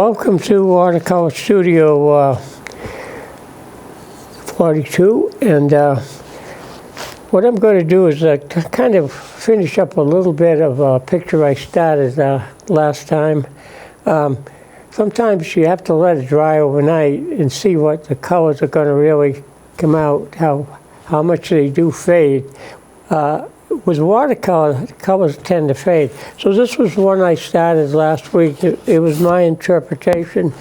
Welcome to Watercolor Studio 42, and what I'm going to do is kind of finish up a little bit of a picture I started last time. Sometimes you have to let it dry overnight and see what the colors are going to really come out, how much they do fade. With watercolor, colors tend to fade. So this was one I started last week. It was my interpretation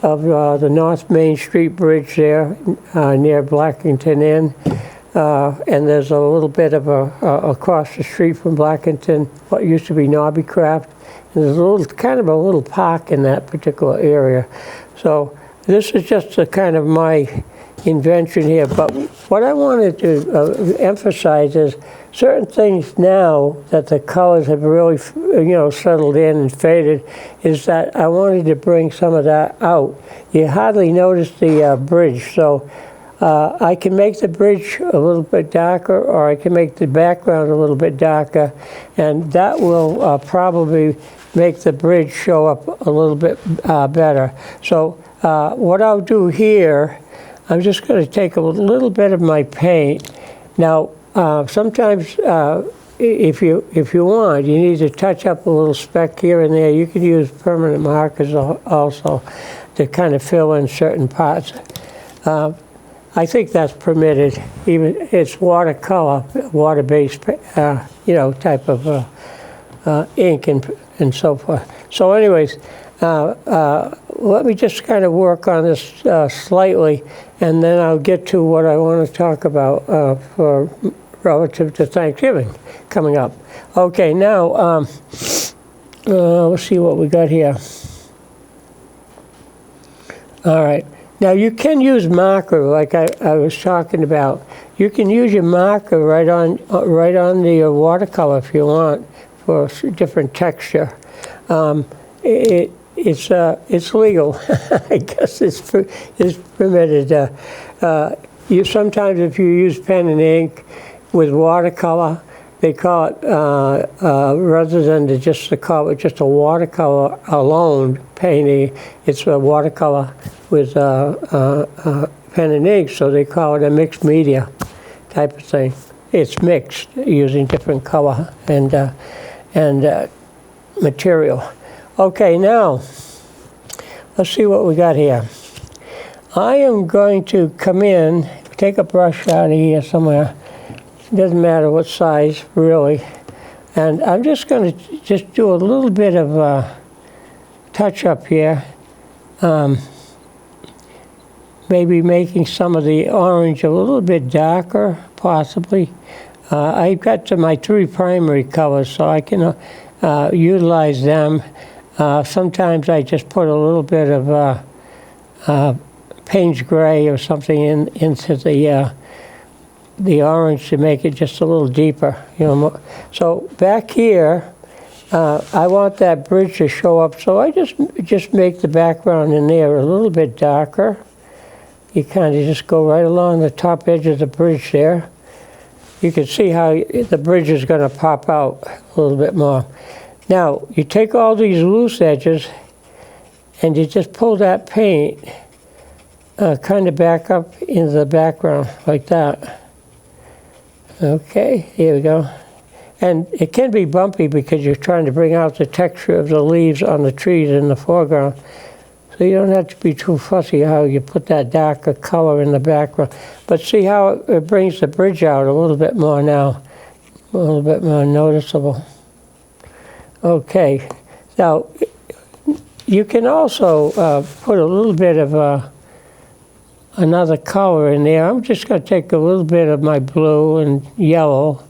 of the North Main Street Bridge there near Blackington Inn. And there's a little bit of across the street from Blackington, what used to be Nobbycraft. And there's kind of a little park in that particular area. So this is just a kind of my invention here. But what I wanted to emphasize is certain things now that the colors have really, settled in and faded, is that I wanted to bring some of that out. You hardly notice the bridge, so I can make the bridge a little bit darker, or I can make the background a little bit darker, and that will probably make the bridge show up a little bit better. So what I'll do here, I'm just going to take a little bit of my paint. Now, sometimes if you want, you need to touch up a little speck here and there. You can use permanent markers also to kind of fill in certain parts. I think that's permitted. Even it's watercolor, water-based, type of ink and so forth. So, anyways, let me just kind of work on this slightly, and then I'll get to what I want to talk about for relative to Thanksgiving coming up. Okay, now let's see what we got here. All right. Now you can use marker, like I was talking about. You can use your marker right on the watercolor if you want for different texture. It's legal. I guess it's permitted. Sometimes if you use pen and ink with watercolor, they call it rather than just a watercolor alone painting. It's a watercolor with pen and ink, so they call it a mixed media type of thing. It's mixed using different color and material. Okay, now let's see what we got here. I am going to come in, take a brush out of here somewhere. It doesn't matter what size, really. And I'm just going to do a little bit of a touch up here. Maybe making some of the orange a little bit darker, possibly. I've got my three primary colors, so I can utilize them. Sometimes I just put a little bit of Payne's gray or something into the orange to make it just a little deeper. So back here, I want that bridge to show up, so I just make the background in there a little bit darker. You kind of just go right along the top edge of the bridge there. You can see how the bridge is going to pop out a little bit more. Now, you take all these loose edges and you just pull that paint kind of back up into the background like that. Okay, here we go. And it can be bumpy because you're trying to bring out the texture of the leaves on the trees in the foreground. So you don't have to be too fussy how you put that darker color in the background. But see how it brings the bridge out a little bit more now, a little bit more noticeable. Okay, now you can also put a little bit of another color in there. I'm just going to take a little bit of my blue and yellow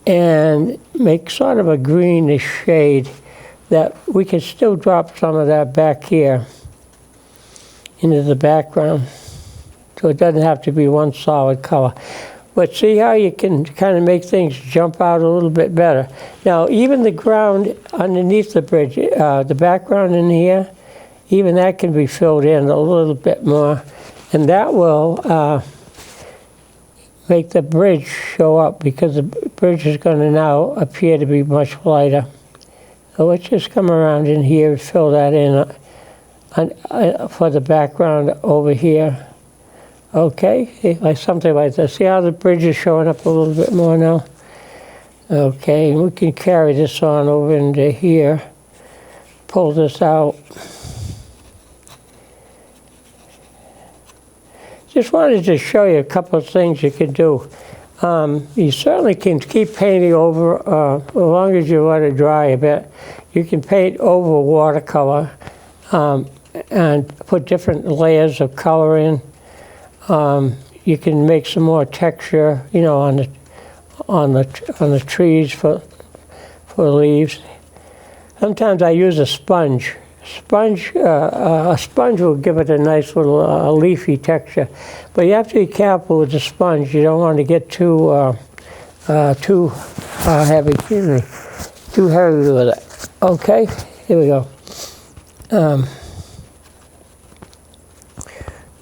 and make sort of a greenish shade that we can still drop some of that back here into the background. So it doesn't have to be one solid color. But see how you can kind of make things jump out a little bit better. Now, even the ground underneath the bridge, the background in here, even that can be filled in a little bit more. And that will make the bridge show up, because the bridge is going to now appear to be much lighter. So let's just come around in here and fill that in for the background over here. Okay, like something like this. See how the bridge is showing up a little bit more now? Okay, and we can carry this on over into here. Pull this out. Just wanted to show you a couple of things you can do. You certainly can keep painting over, as long as you let it dry a bit. You can paint over watercolor and put different layers of color in. You can make some more texture, you know, on the trees for leaves. Sometimes I use a sponge. A sponge will give it a nice little leafy texture, but you have to be careful with the sponge. You don't want to get too heavy. Excuse me, too heavy with it. Okay, here we go.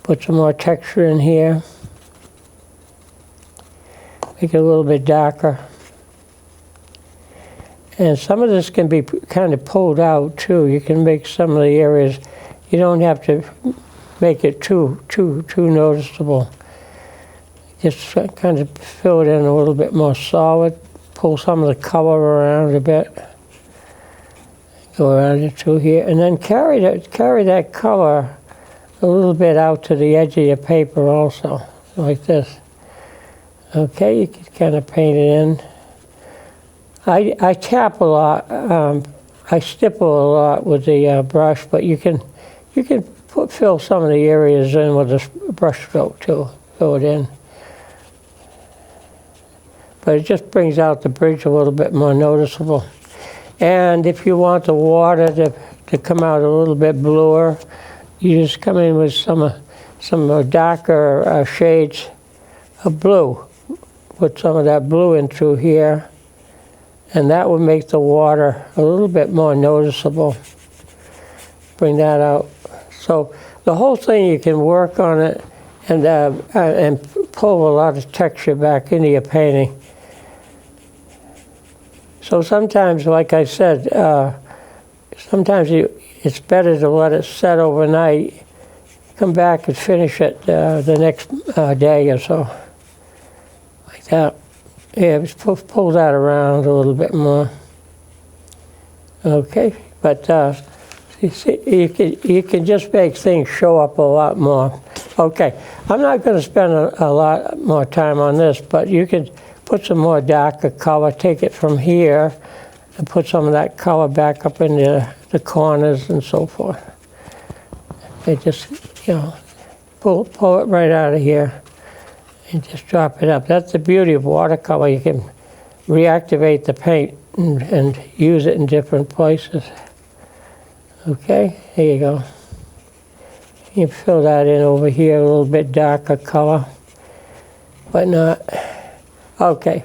Put some more texture in here. Make it a little bit darker. And some of this can be kind of pulled out too. You can make some of the areas, you don't have to make it too noticeable. Just kind of fill it in a little bit more solid. Pull some of the color around a bit. Go around it through here, and then carry that color a little bit out to the edge of your paper also, like this. Okay, you can kind of paint it in. I tap a lot. I stipple a lot with the brush, but you can fill some of the areas in with a brush stroke too. Fill it in, but it just brings out the bridge a little bit more noticeable. And if you want the water to come out a little bit bluer, you just come in with some darker shades of blue. Put some of that blue in through here. And that will make the water a little bit more noticeable. Bring that out. So the whole thing, you can work on it and pull a lot of texture back into your painting. So sometimes, like I said, sometimes it's better to let it set overnight. Come back and finish it the next day or so, like that. Yeah, just pull that around a little bit more. Okay, but you see, you can just make things show up a lot more. Okay, I'm not going to spend a lot more time on this, but you can put some more darker color, take it from here, and put some of that color back up into the corners and so forth. And just, you know, pull it right out of here. And just drop it up. That's the beauty of watercolor. You can reactivate the paint and use it in different places. Okay, there you go. You fill that in over here, a little bit darker color, but not. Okay,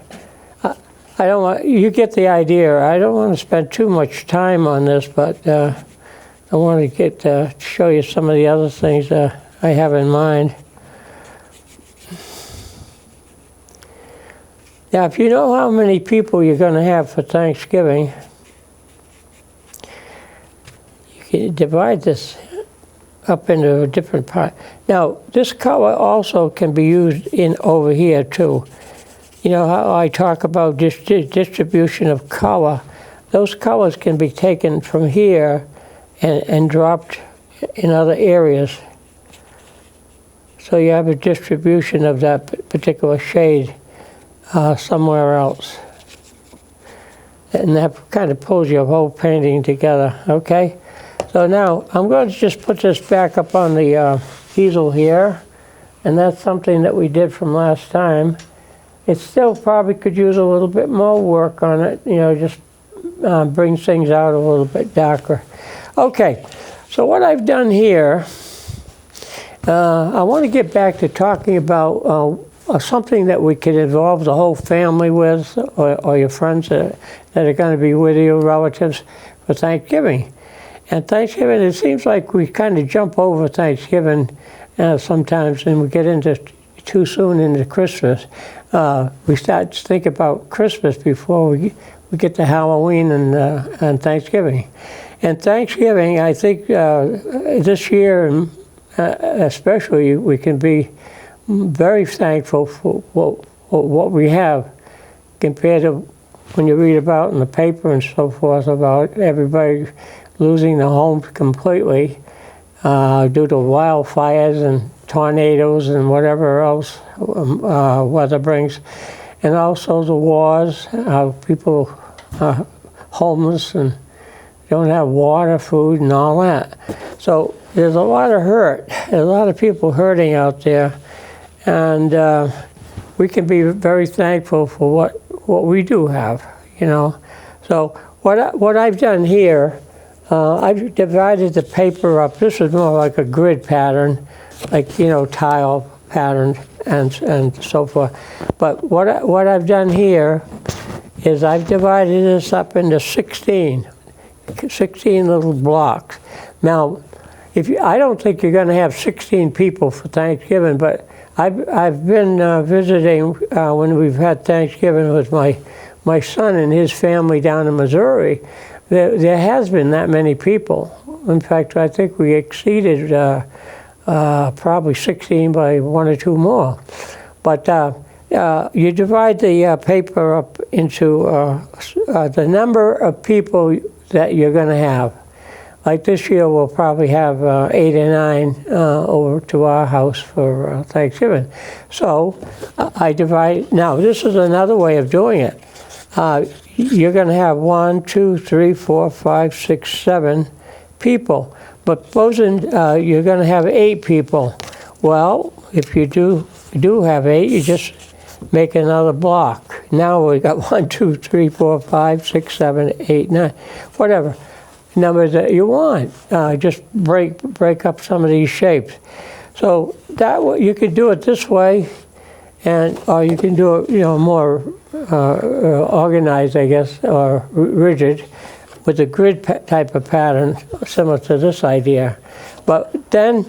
I don't want, you get the idea. I don't want to spend too much time on this, but I want to show you some of the other things I have in mind. Now, if you know how many people you're going to have for Thanksgiving, you can divide this up into a different part. Now, this color also can be used in over here too. You know how I talk about distribution of color? Those colors can be taken from here and dropped in other areas. So you have a distribution of that particular shade somewhere else. And that kind of pulls your whole painting together, okay? So now I'm going to just put this back up on the easel here, and that's something that we did from last time. It still probably could use a little bit more work on it, you know, just bring things out a little bit darker. Okay, so what I've done here, I want to get back to talking about something that we could involve the whole family with, or your friends that are going to be with you, relatives, for Thanksgiving. And Thanksgiving, it seems like we kind of jump over Thanksgiving sometimes, and we get into too soon into Christmas. We start to think about Christmas before we we get to Halloween and Thanksgiving. And Thanksgiving, I think this year especially, we can be very thankful for what we have compared to when you read about in the paper and so forth about everybody losing their homes completely due to wildfires and tornadoes and whatever else weather brings. And also the wars, people are homeless and don't have water, food, and all that. So there's a lot of hurt. There's a lot of people hurting out there. And we can be very thankful for what we do have, you know. So what I've done here, I've divided the paper up. This is more like a grid pattern, like, you know, tile pattern and so forth. But what I've done here is I've divided this up into 16 little blocks. Now, I don't think you're going to have 16 people for Thanksgiving, but I've been visiting when we've had Thanksgiving with my son and his family down in Missouri. There has been that many people. In fact, I think we exceeded probably 16 by 1 or 2 more. But you divide the paper up into the number of people that you're going to have. Like this year, we'll probably have 8 or 9 over to our house for Thanksgiving. So I divide. Now, this is another way of doing it. You're going to have 1, 2, 3, 4, 5, 6, 7 people. But supposing you're going to have 8 people. Well, if you do have 8, you just make another block. Now we've got 1, 2, 3, 4, 5, 6, 7, 8, 9, whatever numbers that you want. Just break up some of these shapes. So that you could do it this way, or you can do it, you know, more organized, I guess, or rigid, with a grid type of pattern similar to this idea. But then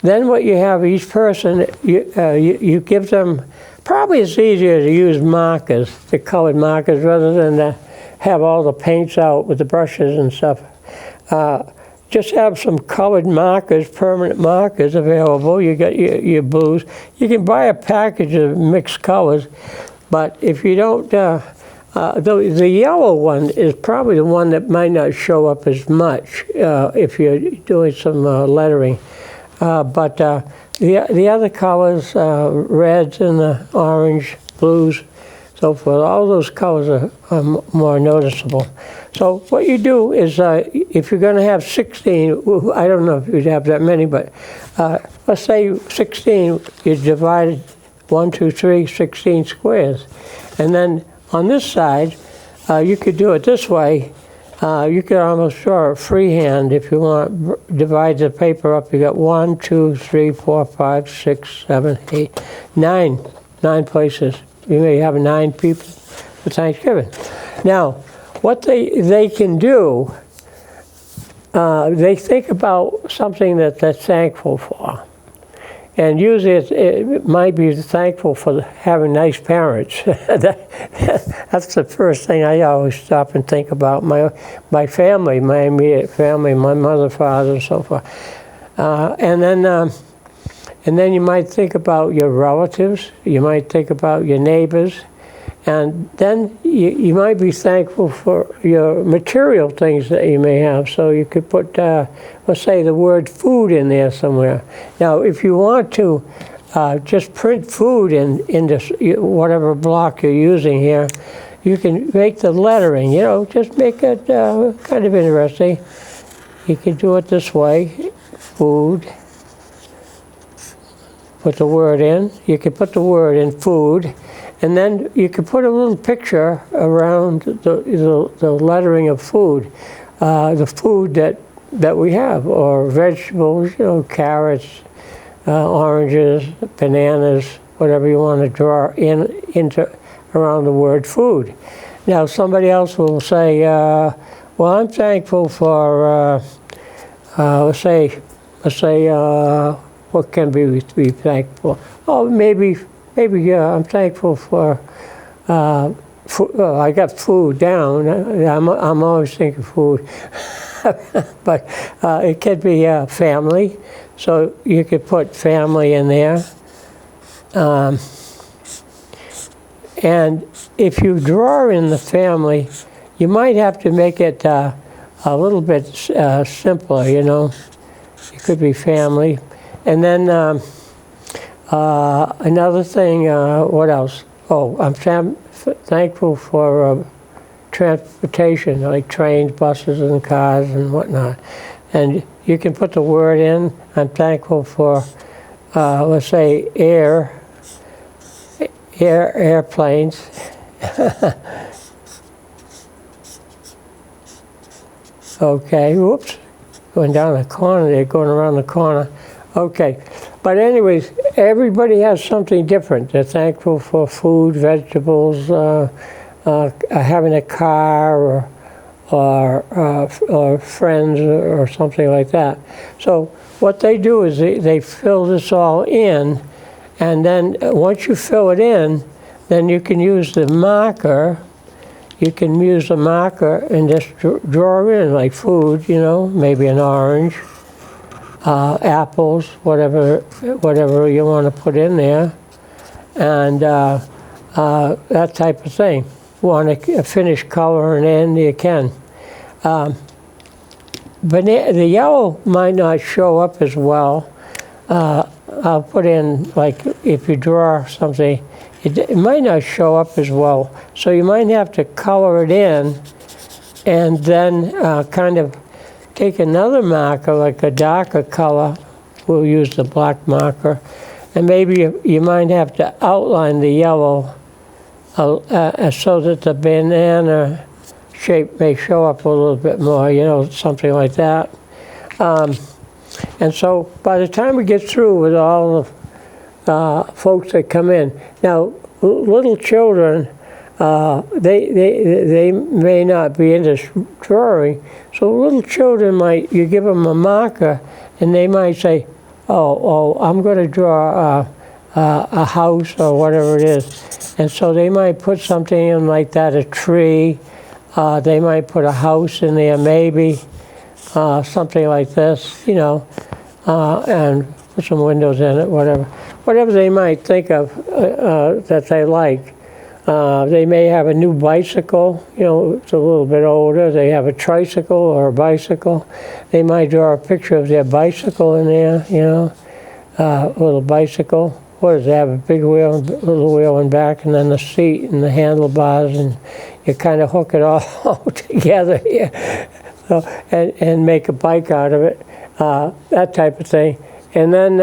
what you have, each person, you give them, probably it's easier to use markers, the colored markers, rather than to have all the paints out with the brushes and stuff. Just have some colored markers, permanent markers available. You got your blues. You can buy a package of mixed colors, but if you don't, the yellow one is probably the one that might not show up as much if you're doing some lettering. But the other colors, reds and the orange, blues, so forth, all those colors are more noticeable. So what you do is, if you're going to have 16, I don't know if you'd have that many, but let's say 16, you divide 1, 2, 3, 16 squares. And then on this side, you could do it this way. You could almost draw it freehand if you want. Divide the paper up. You got 1, 2, 3, 4, 5, 6, 7, 8, 9 places. You may have 9 people for Thanksgiving. Now, what they can do, they think about something that they're thankful for. And usually it might be thankful for having nice parents. That's the first thing I always stop and think about. My family, my immediate family, my mother, father, and so forth. And then you might think about your relatives. You might think about your neighbors. And then you might be thankful for your material things that you may have. So you could put, let's say, the word food in there somewhere. Now, if you want to just print food into whatever block you're using here, you can make the lettering, you know, just make it kind of interesting. You can do it this way, food. Put the word in. You can put the word in, food. And then you could put a little picture around the lettering of food, the food that we have, or vegetables, you know, carrots, oranges, bananas, whatever you want to draw into around the word food. Now somebody else will say, well, I'm thankful for, let's say, what can be thankful? Oh, maybe I'm thankful for I got food down. I'm always thinking food. But it could be family. So you could put family in there. And if you draw in the family, you might have to make it a little bit simpler, you know. It could be family. And then another thing, what else? Oh, I'm thankful for transportation, like trains, buses, and cars and whatnot. And you can put the word in. I'm thankful for, let's say, airplanes. Okay, whoops, going down the corner there, going around the corner. Okay, but anyways, everybody has something different. They're thankful for food, vegetables, having a car, or friends, or something like that. So what they do is they fill this all in, and then once you fill it in, then you can use the marker. You can use the marker and just draw in, like food, you know, maybe an orange, apples, whatever you want to put in there, and that type of thing. Want to finish coloring in, you can. But the yellow might not show up as well. I'll put in, like, if you draw something, it might not show up as well. So you might have to color it in and then kind of take another marker, like a darker color. We'll use the black marker. And maybe you might have to outline the yellow so that the banana shape may show up a little bit more, you know, something like that. And so by the time we get through with all the folks that come in, now little children, they may not be into drawing, so little children you give them a marker, and they might say, oh, I'm going to draw a house or whatever it is. And so they might put something in like that, a tree. They might put a house in there, maybe, something like this, you know, and put some windows in it, whatever they might think of that they like. They may have a new bicycle, you know, it's a little bit older. They have a tricycle or a bicycle. They might draw a picture of their bicycle in there, you know, a little bicycle. What does it have? A big wheel, little wheel in back, and then the seat and the handlebars, and you kind of hook it all together here, so, and make a bike out of it, that type of thing. And then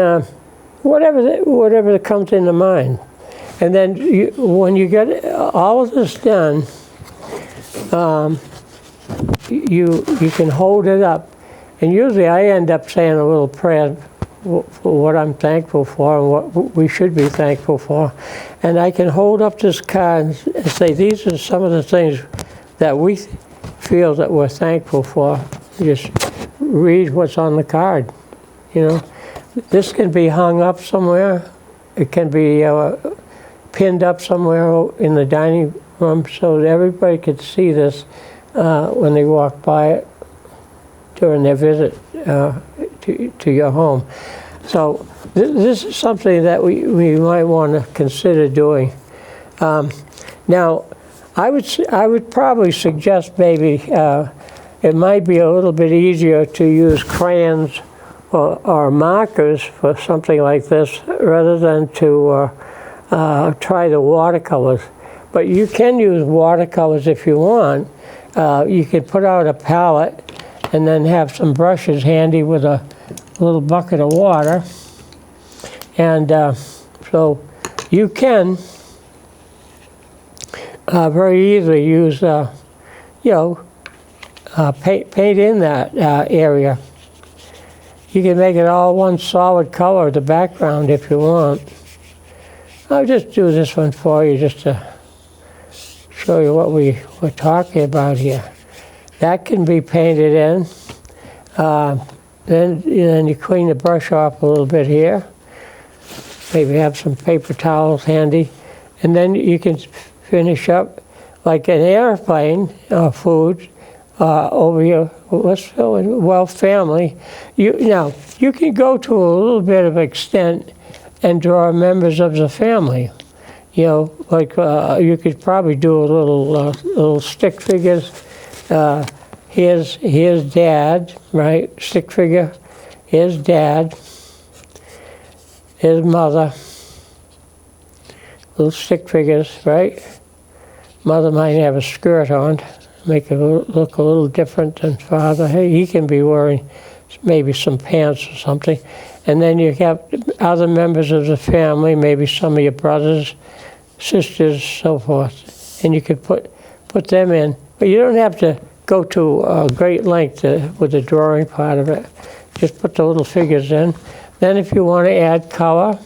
whatever comes into mind. And then when you get all of this done, you can hold it up. And usually I end up saying a little prayer for what I'm thankful for and what we should be thankful for. And I can hold up this card and say, these are some of the things that we feel that we're thankful for. Just read what's on the card, you know. This can be hung up somewhere. It can be pinned up somewhere in the dining room so that everybody could see this when they walk by it during their visit to your home. So this is something that we might want to consider doing. Now, I would probably suggest maybe it might be a little bit easier to use crayons or markers for something like this rather than to try the watercolors. But you can use watercolors if you want. You could put out a palette and then have some brushes handy with a little bucket of water. And so you can very easily use, paint in that area. You can make it all one solid color, the background, if you want. I'll just do this one for you just to show you what we're talking about here. That can be painted in. Then you clean the brush off a little bit here. Maybe have some paper towels handy. And then you can finish up like an airplane, food, over your, let's fill in, well, family. Now, you can go to a little bit of extent and draw members of the family. You know, like you could probably do a little stick figures. Here's Dad, right? Stick figure. Here's Dad. Here's Mother. Little stick figures, right? Mother might have a skirt on, make it look a little different than Father. Hey, he can be wearing maybe some pants or something. And then you have other members of the family, maybe some of your brothers, sisters, so forth. And you could put them in. But you don't have to go to great length with the drawing part of it. Just put the little figures in. Then if you want to add color,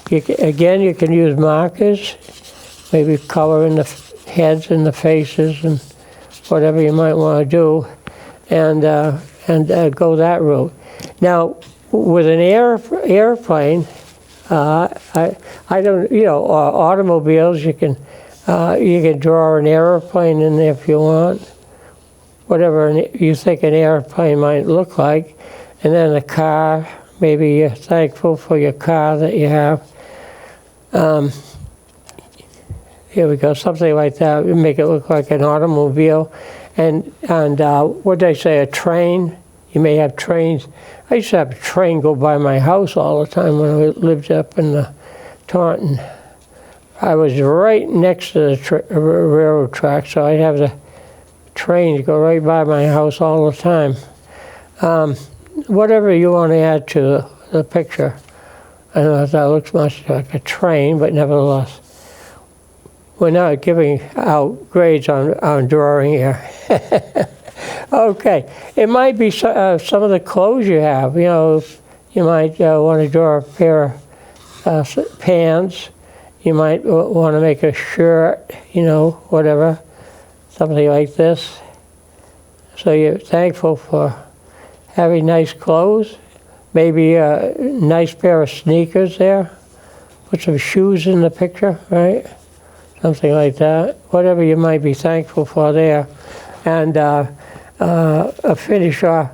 you can use markers, maybe color in the heads and the faces and whatever you might want to do, and go that route. Now, with an airplane, I don't, you know, automobiles, you can draw an airplane in there if you want, whatever you think an airplane might look like, and then a car. Maybe you're thankful for your car that you have. Here we go, something like that. We make it look like an automobile. And what did I say, a train? You may have trains. I used to have a train go by my house all the time when I lived up in the Taunton. I was right next to the railroad track, so I'd have the train go right by my house all the time. Whatever you want to add to the picture. I don't know if that looks much like a train, but nevertheless. We're not giving out grades on drawing here. Okay, it might be some of the clothes you have. You know, you might want to draw a pair of pants. You might want to make a shirt, you know, whatever, something like this. So you're thankful for having nice clothes, maybe a nice pair of sneakers there. Put some shoes in the picture, right? Something like that. Whatever you might be thankful for there. And a finish off,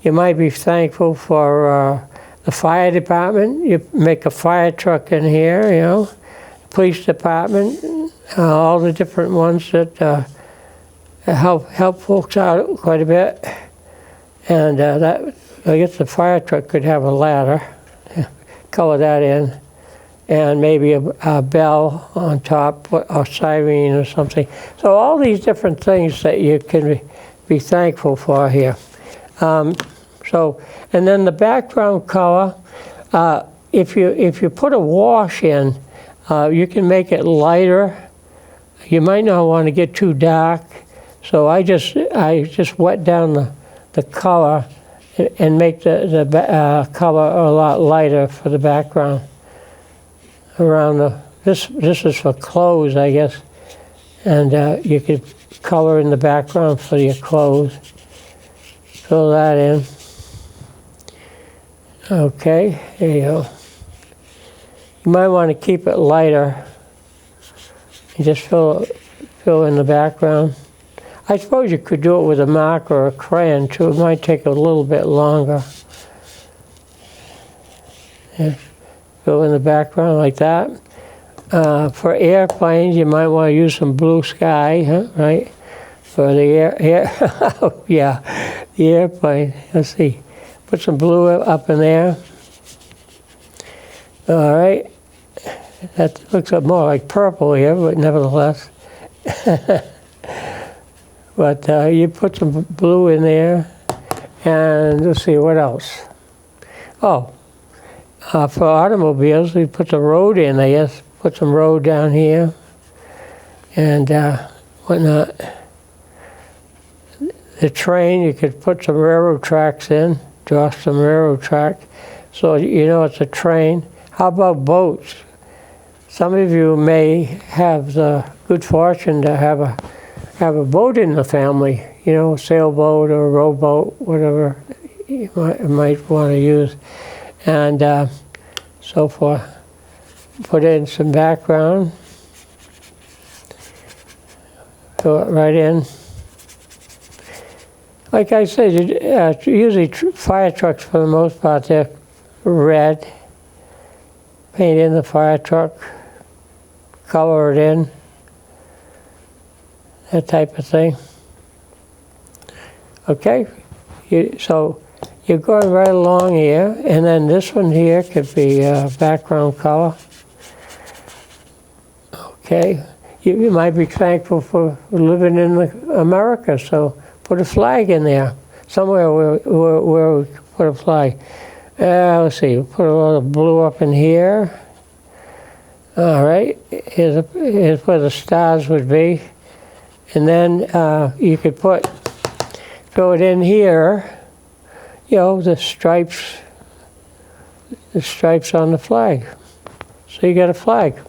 you might be thankful for the fire department. You make a fire truck in here, you know. Police department, all the different ones that help folks out quite a bit. And that, I guess the fire truck could have a ladder, color that in, and maybe a bell on top, or siren or something. So all these different things that you can be thankful for here. And then the background color, if you put a wash in, you can make it lighter. You might not want to get too dark, so I just wet down the color and make the color a lot lighter for the background. Around this is for clothes, I guess, and you could color in the background for your clothes. Fill that in. Okay, there you go. You might want to keep it lighter. You just fill in the background. I suppose you could do it with a marker or a crayon too. It might take a little bit longer. Yeah. Fill in the background like that. For airplanes, you might want to use some blue sky, right? For the yeah, the airplane. Let's see. Put some blue up in there. All right. That looks more like purple here, but nevertheless. But you put some blue in there, and let's see, what else? Oh, for automobiles, we put the road in, I guess. Put some road down here, and whatnot. The train, you could put some railroad tracks in, draw some railroad track, so you know it's a train. How about boats? Some of you may have the good fortune to have a boat in the family, you know, a sailboat or a rowboat, whatever you might want to use, and so forth. Put in some background. Fill it right in. Like I said, usually fire trucks for the most part, they're red. Paint in the fire truck, color it in, that type of thing. Okay, so you're going right along here, and then this one here could be background color. Okay, you might be thankful for living in America, so put a flag in there, somewhere where we put a flag. Let's see, we'll put a little blue up in here. All right, here's where the stars would be. And then you could throw it in here, you know, the stripes on the flag. So you got a flag.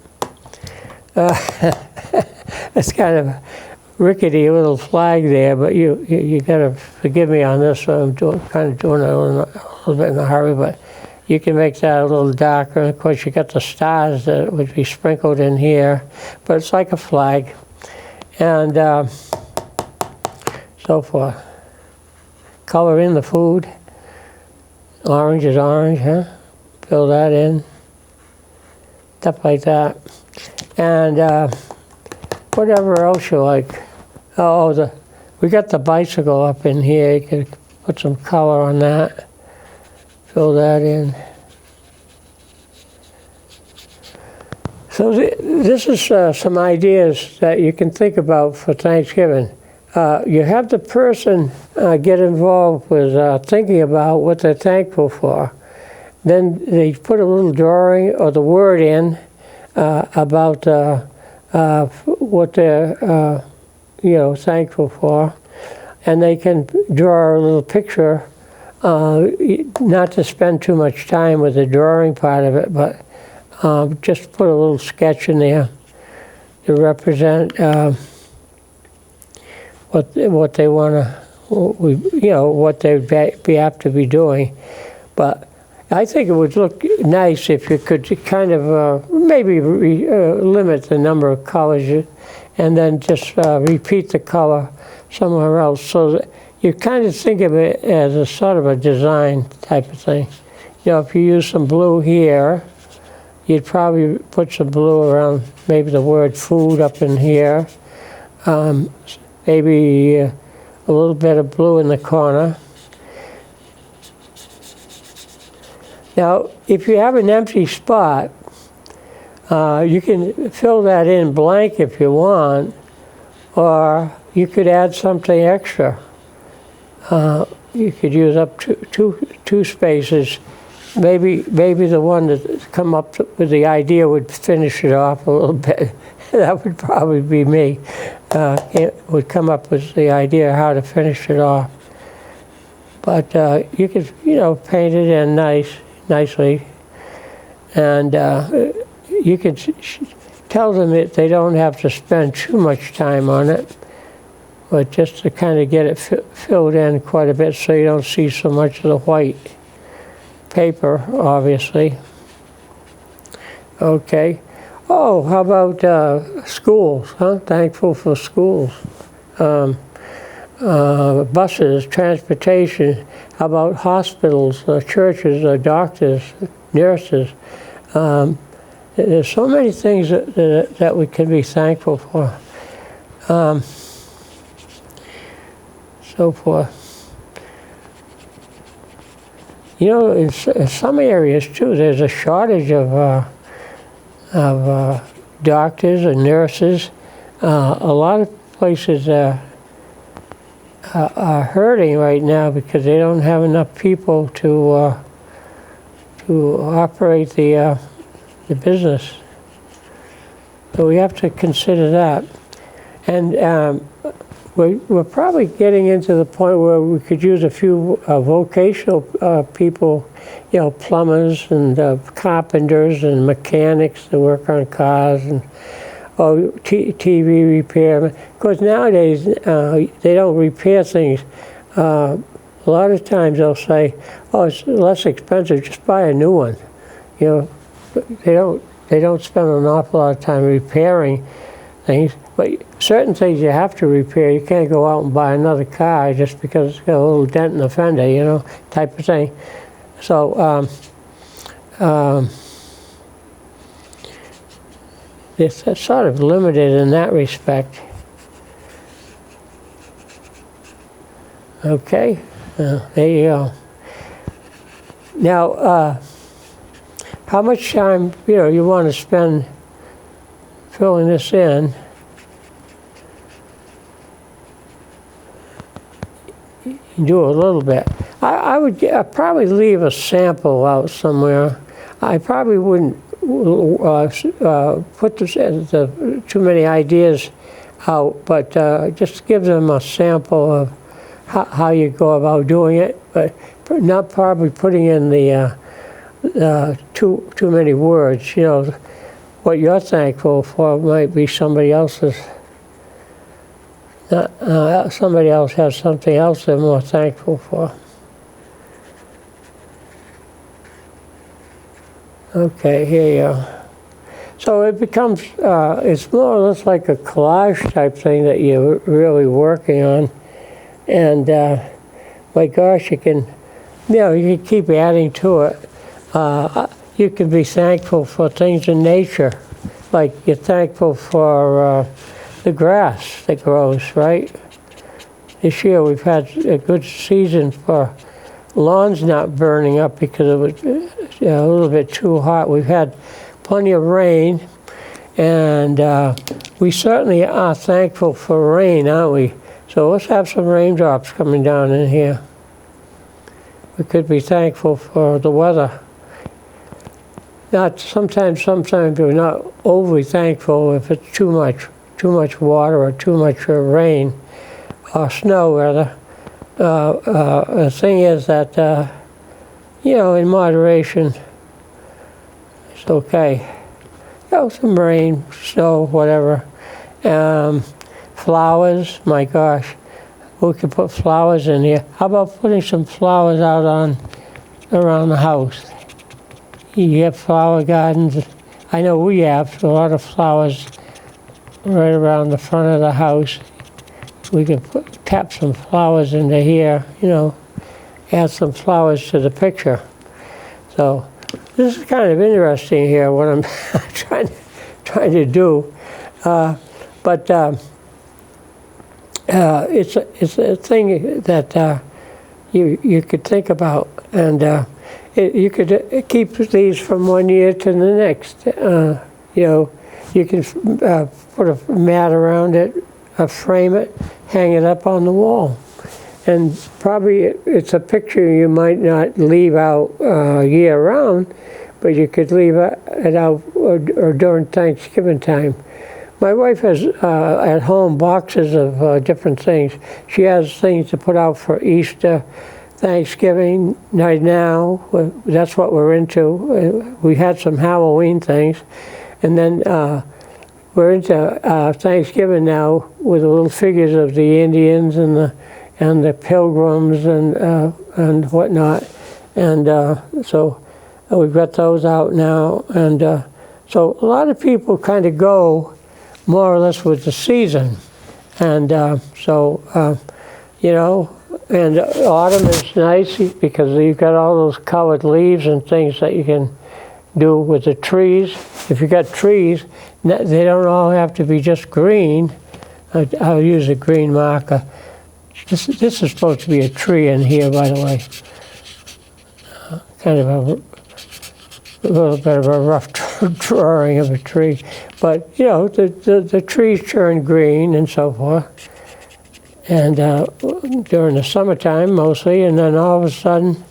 It's kind of rickety little flag there, but you got to forgive me on this. I'm kind of doing it a little bit in a hurry, but you can make that a little darker. And of course, you got the stars that would be sprinkled in here, but it's like a flag, and so forth. Color in the food. Orange is orange, huh? Fill that in. Stuff like that. And whatever else you like. Oh, we got the bicycle up in here. You could put some color on that. Fill that in. So this is some ideas that you can think about for Thanksgiving. You have the person get involved with thinking about what they're thankful for. Then they put a little drawing or the word in about what they're thankful for, and they can draw a little picture. Not to spend too much time with the drawing part of it, but just put a little sketch in there to represent what they want to, what they'd be apt to be doing. But I think it would look nice if you could kind of maybe limit the number of colors and then just repeat the color somewhere else, so that you kind of think of it as a sort of a design type of thing. If you use some blue here, you'd probably put some blue around maybe the word food up in here. Maybe a little bit of blue in the corner. Now, if you have an empty spot, you can fill that in blank if you want, or you could add something extra. You could use up two spaces. Maybe the one that come up with the idea would finish it off a little bit. That would probably be me. Would come up with the idea how to finish it off. But you could, paint it in nicely, and you could tell them that they don't have to spend too much time on it, but just to kind of get it filled in quite a bit so you don't see so much of the white paper, obviously. Okay. Oh, how about schools, huh? Thankful for schools. Buses, transportation. How about hospitals, churches, doctors, nurses? There's so many things that we can be thankful for. So forth. In some areas too, there's a shortage of doctors and nurses. A lot of places are hurting right now because they don't have enough people to operate the business. So we have to consider that. And we're probably getting into the point where we could use a few vocational people, plumbers and carpenters and mechanics that work on cars, and TV repair. Because nowadays they don't repair things. A lot of times they'll say, "Oh, it's less expensive. Just buy a new one." They don't spend an awful lot of time repairing things. But certain things you have to repair. You can't go out and buy another car just because it's got a little dent in the fender, you know, type of thing. So it's sort of limited in that respect. Okay, there you go. Now, how much time, you know, you want to spend filling this in? You do a little bit. I'd probably leave a sample out somewhere. I probably wouldn't put too many ideas out, but just give them a sample of how you go about doing it, but not probably putting in the too many words. You know, what you're thankful for might be somebody else's. Somebody else has something else they're more thankful for. Okay, here you go. So it becomes, it's more or less like a collage type thing that you're really working on. And my gosh, you can keep adding to it. You can be thankful for things in nature, like you're thankful for the grass that grows, right? This year we've had a good season for lawns not burning up because it was a little bit too hot. We've had plenty of rain, and we certainly are thankful for rain, aren't we? So let's have some raindrops coming down in here. We could be thankful for the weather. Sometimes we're not overly thankful if it's too much water or too much rain, or snow rather. The thing is that, you know, in moderation, it's okay. You know, some rain, snow, whatever. Flowers, my gosh, we could put flowers in here. How about putting some flowers out around the house? You have flower gardens. I know we have a lot of flowers right around the front of the house. We can tap some flowers into here, you know, add some flowers to the picture. So this is kind of interesting here, what I'm trying to do. But it's a thing that you could think about, and you could keep these from one year to the next. You know, you can put a mat around it, frame it, hang it up on the wall, and probably it's a picture you might not leave out year round, but you could leave it out or during Thanksgiving time. My wife has at home boxes of different things. She has things to put out for Easter, Thanksgiving, right now. That's what we're into. We had some Halloween things. And then we're into Thanksgiving now with the little figures of the Indians and the Pilgrims and whatnot. And so we've got those out now. And so a lot of people kind of go more or less with the season. And you know, and autumn is nice because you've got all those colored leaves and things that you can do with the trees. If you've got trees, they don't all have to be just green. I'll use a green marker. This is supposed to be a tree in here, by the way. Kind of a little bit of a rough drawing of a tree. But, you know, the trees turn green and so forth. And during the summertime mostly, and then all of a sudden,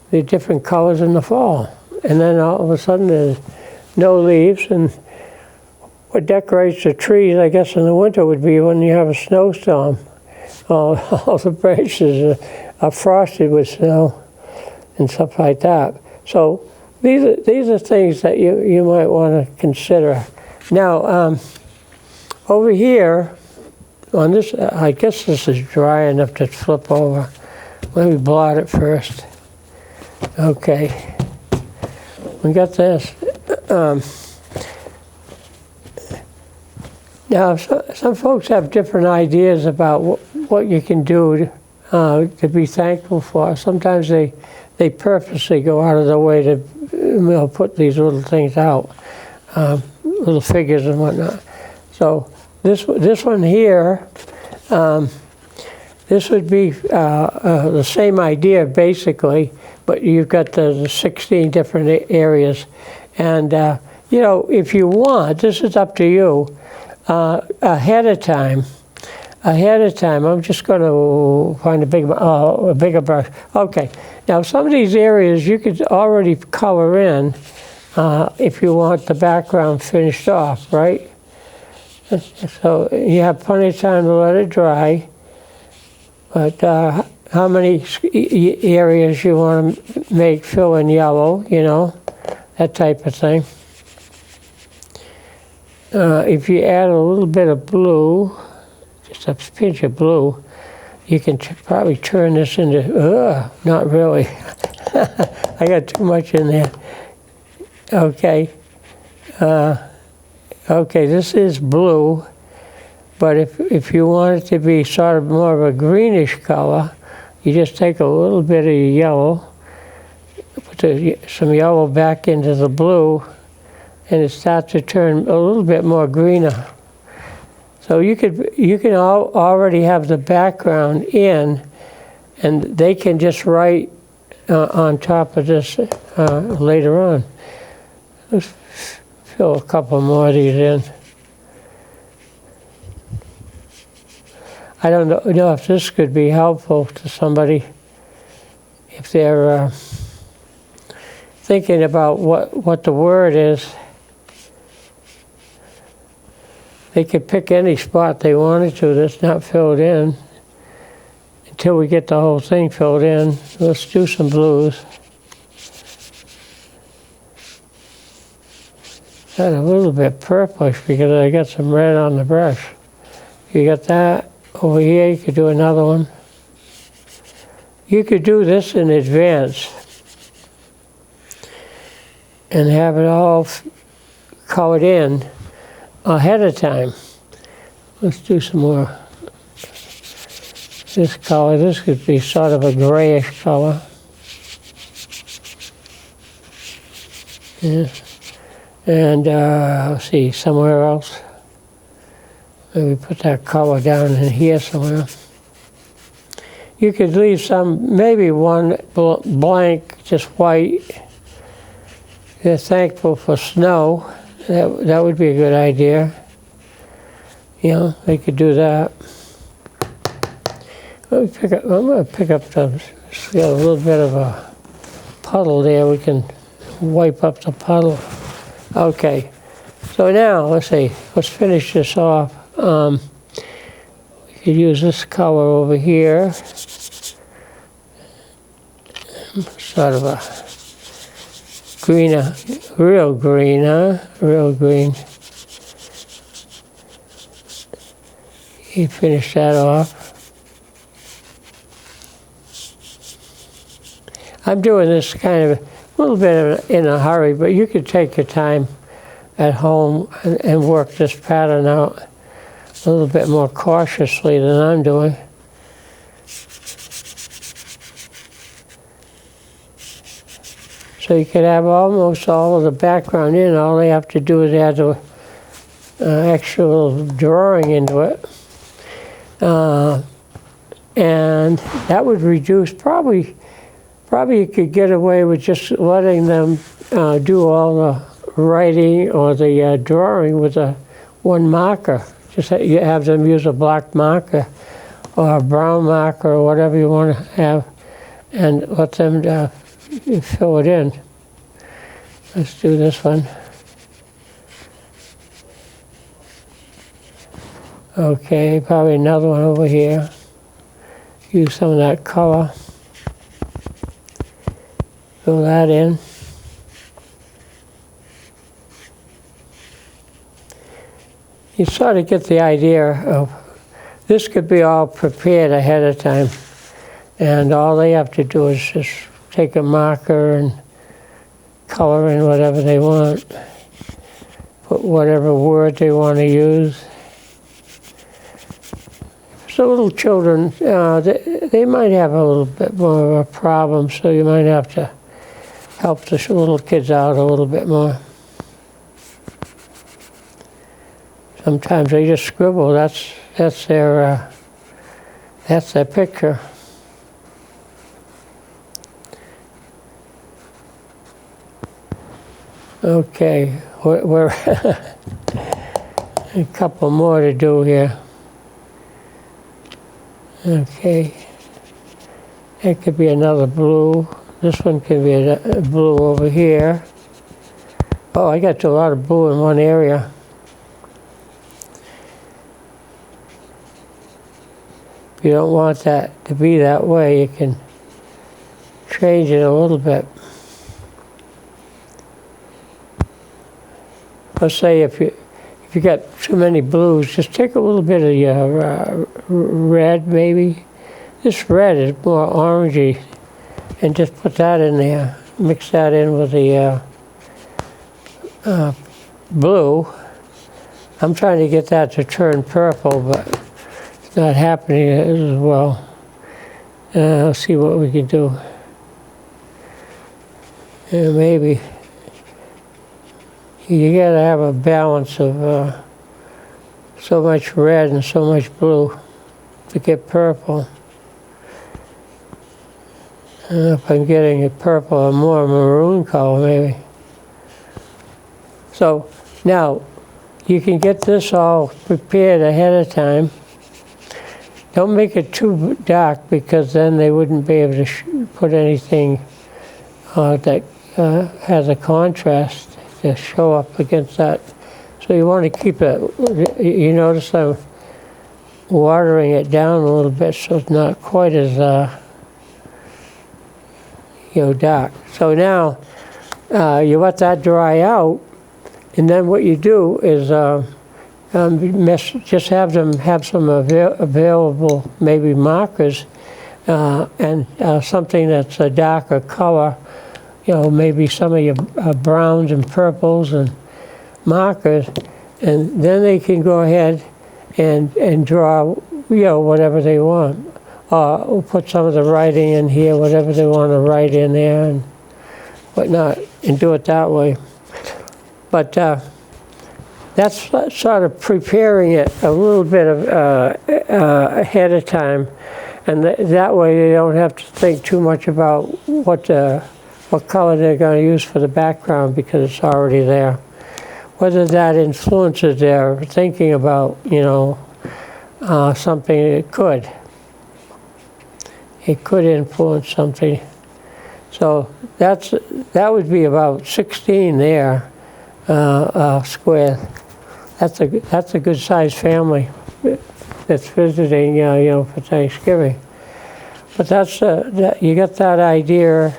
the different colors in the fall. And then all of a sudden there's no leaves, and what decorates the trees, I guess, in the winter would be when you have a snowstorm. All the branches are frosted with snow and stuff like that. So these are things that you might want to consider. Now, over here, on this, I guess this is dry enough to flip over. Let me blot it first. Okay. We got this. Now, some folks have different ideas about what you can do to be thankful for. Sometimes they purposely go out of their way to put these little things out, little figures and whatnot. So this one here, this would be the same idea basically, but you've got the 16 different areas. And, you know, if you want, this is up to you, ahead of time, I'm just going to find a bigger brush. Okay, now some of these areas you could already color in if you want the background finished off, right? So you have plenty of time to let it dry. But how many areas you want to fill in yellow, you know, that type of thing. If you add a little bit of blue, just a pinch of blue, you can probably turn this into, not really. I got too much in there. Okay. Okay, this is blue, but if you want it to be sort of more of a greenish color, you just take a little bit of yellow, put some yellow back into the blue, and it starts to turn a little bit more greener. So you can already have the background in, and they can just write on top of this later on. Let's fill a couple more of these in. I don't know if this could be helpful to somebody if they're thinking about what the word is. They could pick any spot they wanted to that's not filled in until we get the whole thing filled in. Let's do some blues. Got a little bit purplish because I got some red on the brush. You got that over here, you could do another one. You could do this in advance and have it all colored in ahead of time. Let's do some more. This color, this could be sort of a grayish color. Yeah. And let's see, somewhere else. Maybe put that color down in here somewhere. You could leave some, maybe one blank, just white. They're thankful for snow. That would be a good idea. You know, they could do that. I'm going to pick up got a little bit of a puddle there. We can wipe up the puddle. Okay, so now let's see. Let's finish this off. We could use this color over here. Sort of a greener, real green, huh? Real green. You finish that off. I'm doing this kind of a little bit in a hurry, but you could take your time at home and work this pattern out a little bit more cautiously than I'm doing. So you could have almost all of the background in. All they have to do is add the actual drawing into it. And that would reduce, probably you could get away with just letting them do all the writing or the drawing with one marker. Just you have them use a black marker or a brown marker or whatever you want to have, and let them fill it in. Let's do this one. Okay, probably another one over here. Use some of that color. Fill that in. You sort of get the idea of this could be all prepared ahead of time, and all they have to do is just take a marker and color in whatever they want, put whatever word they want to use. the little children, they might have a little bit more of a problem, so you might have to help the little kids out a little bit more. Sometimes they just scribble. That's their picture. Okay, we're a couple more to do here. Okay, it could be another blue. This one could be a blue over here. Oh, I got a lot of blue in one area. If you don't want that to be that way, you can change it a little bit. Let's say if you got too many blues, just take a little bit of your red, maybe. This red is more orangey, and just put that in there. Mix that in with the blue. I'm trying to get that to turn purple, but it's not happening as well. Let's see what we can do. Maybe you gotta have a balance of so much red and so much blue to get purple. I don't know if I'm getting a purple or more maroon color, maybe. So now you can get this all prepared ahead of time. Don't make it too dark, because then they wouldn't be able to put anything that has a contrast to show up against that. So you want to keep it, you notice I'm watering it down a little bit so it's not quite as dark. So now you let that dry out, and then what you do is just have some available maybe markers and something that's a darker color. Maybe some of your browns and purples and markers, and then they can go ahead and draw, whatever they want. Or put some of the writing in here, whatever they want to write in there and whatnot, and do it that way. But that's sort of preparing it a little bit ahead of time, and that way they don't have to think too much about what color they're going to use for the background, because it's already there. Whether that influences their thinking about, something, it could. It could influence something. So that would be about 16 there, square. That's a good sized family that's visiting, for Thanksgiving. But you got that idea.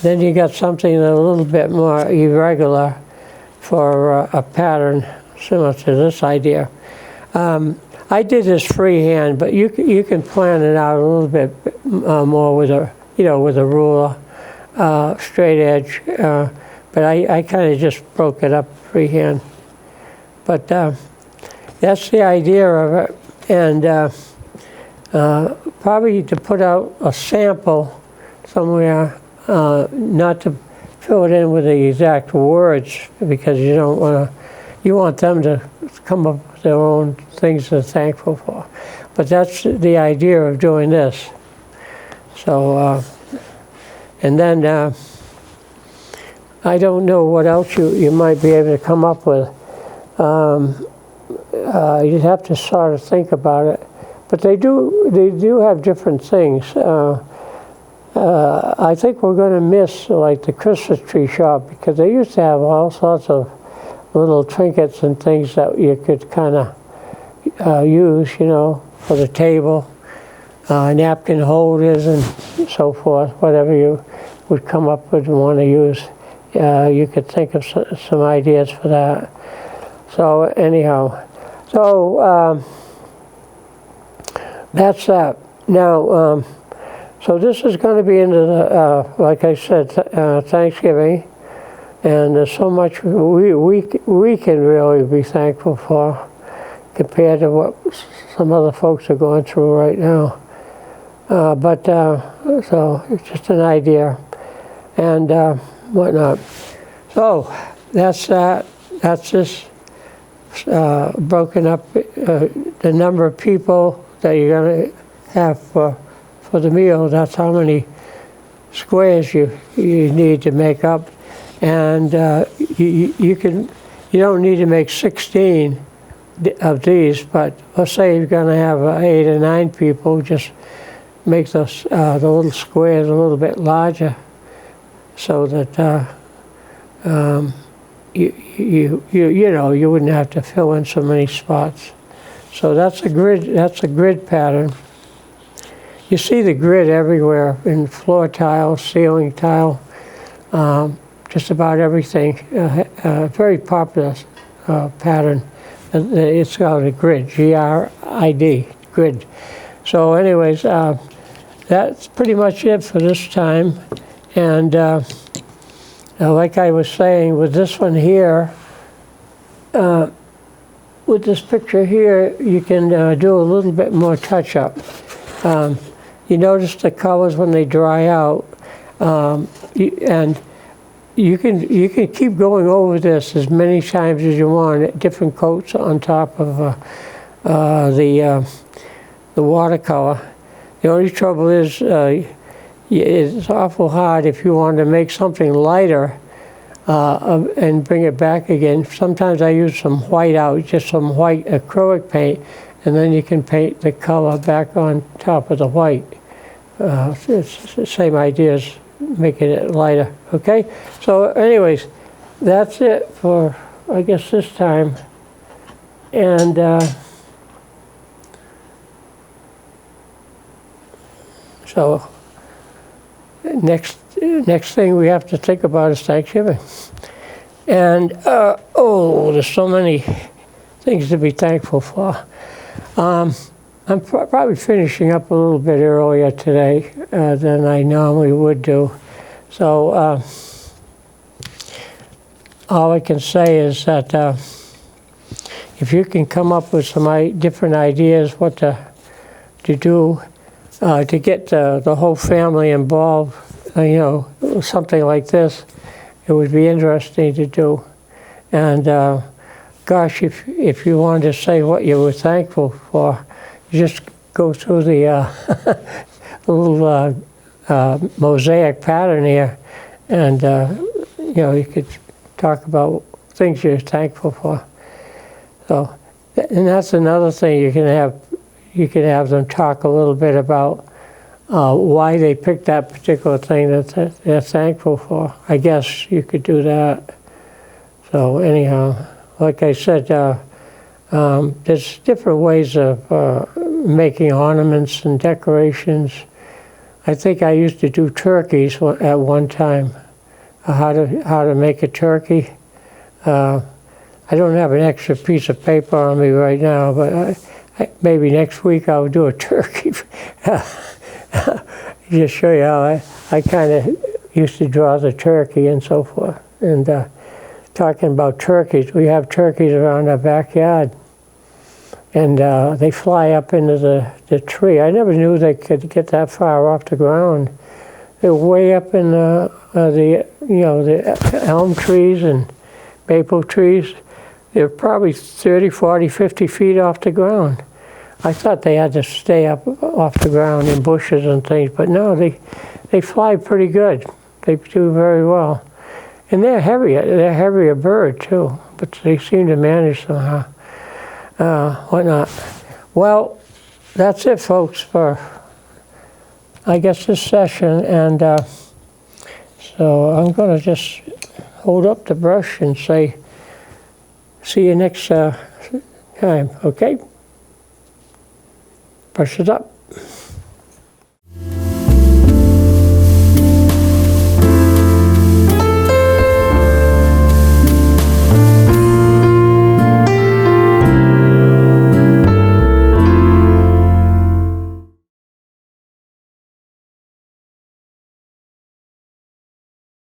Then you got something a little bit more irregular for a pattern similar to this idea. I did this freehand, but you can plan it out a little bit more with a ruler, straight edge. But I kind of just broke it up freehand. But that's the idea of it, and probably to put out a sample somewhere. Not to fill it in with the exact words, because you don't want to. You want them to come up with their own things they're thankful for. But that's the idea of doing this. So, and then I don't know what else you might be able to come up with. You'd have to sort of think about it. But they do have different things. I think we're going to miss like the Christmas tree shop, because they used to have all sorts of little trinkets and things that you could kind of use, for the table, napkin holders and so forth, whatever you would come up with and want to use. You could think of some ideas for that. So anyhow, that's that. Now, so this is going to be into the, like I said, Thanksgiving, and there's so much we can really be thankful for. compared to what some other folks are going through right now. So it's just an idea and whatnot. So that's that. That's just broken up the number of people that you're going to have for the meal. That's how many squares you need to make up, and you don't need to make 16 of these. But let's say you're going to have 8 or 9 people, just make those the little squares a little bit larger, so that you wouldn't have to fill in so many spots. So that's a grid. That's a grid pattern. You see the grid everywhere in floor tile, ceiling tile, just about everything. Very popular pattern. It's called a grid, G-R-I-D, grid. So anyways, that's pretty much it for this time. And like I was saying, with this one here, with this picture here, you can do a little bit more touch-up. You notice the colors when they dry out, and you can keep going over this as many times as you want, different coats on top of the watercolor. The only trouble is it's awful hard if you want to make something lighter and bring it back again. Sometimes I use some white out, just some white acrylic paint, and then you can paint the color back on top of the white. It's the same idea as making it lighter, okay? So anyways, that's it for, I guess, this time. And so next thing we have to think about is Thanksgiving. And there's so many things to be thankful for. I'm probably finishing up a little bit earlier today than I normally would do. So all I can say is that if you can come up with some different ideas what to do to get the whole family involved, something like this, it would be interesting to do. And gosh, if you wanted to say what you were thankful for, you just go through the little mosaic pattern here, and you could talk about things you're thankful for. So, and that's another thing you can have them talk a little bit about why they picked that particular thing that they're thankful for. I guess you could do that. So anyhow, like I said, there's different ways of making ornaments and decorations. I think I used to do turkeys at one time. How to make a turkey. I don't have an extra piece of paper on me right now, but maybe next week I'll do a turkey. Just show you how I kind of used to draw the turkey and so forth. And talking about turkeys, we have turkeys around our backyard. And they fly up into the tree. I never knew they could get that far off the ground. They're way up in the elm trees and maple trees. They're probably 30, 40, 50 feet off the ground. I thought they had to stay up off the ground in bushes and things, but no, they fly pretty good. They do very well. And they're heavier. They're a heavier bird too, but they seem to manage somehow. Whatnot. Well, that's it, folks, for, I guess, this session. And so I'm going to just hold up the brush and say, see you next time, okay? Brush it up.